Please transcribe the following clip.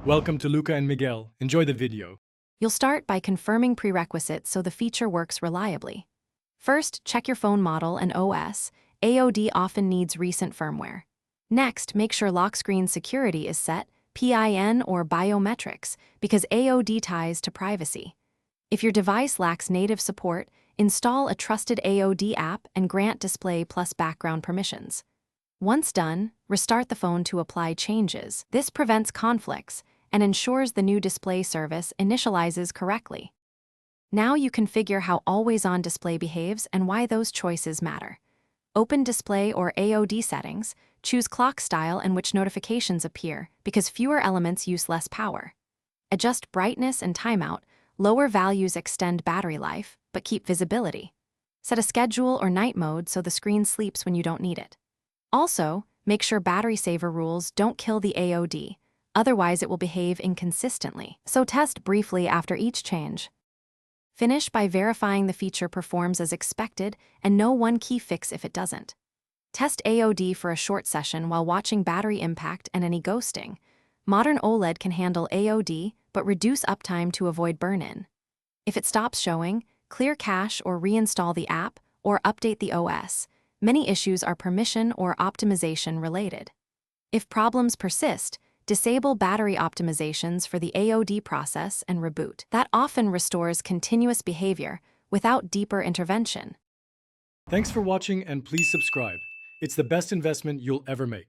Welcome to Luca and Miguel. Enjoy the video. You'll start by confirming prerequisites so the feature works reliably. First, check your phone model and OS. AOD often needs recent firmware. Next, make sure lock screen security is set, PIN or biometrics, because AOD ties to privacy. If your device lacks native support, install a trusted AOD app and grant display plus background permissions. Once done, restart the phone to apply changes. This prevents conflicts and ensures the new display service initializes correctly. Now you configure how always-on display behaves and why those choices matter. Open display or AOD settings, choose clock style and which notifications appear, because fewer elements use less power. Adjust brightness and timeout, lower values extend battery life, but keep visibility. Set a schedule or night mode so the screen sleeps when you don't need it. Also, make sure battery saver rules don't kill the AOD, otherwise it will behave inconsistently. So test briefly after each change. Finish by verifying the feature performs as expected and know one key fix if it doesn't. Test AOD for a short session while watching battery impact and any ghosting. Modern OLED can handle AOD, but reduce uptime to avoid burn-in. If it stops showing, clear cache or reinstall the app or update the OS. Many issues are permission or optimization related. If problems persist, disable battery optimizations for the AOD process and reboot. That often restores continuous behavior without deeper intervention. Thanks for watching and please subscribe. It's the best investment you'll ever make.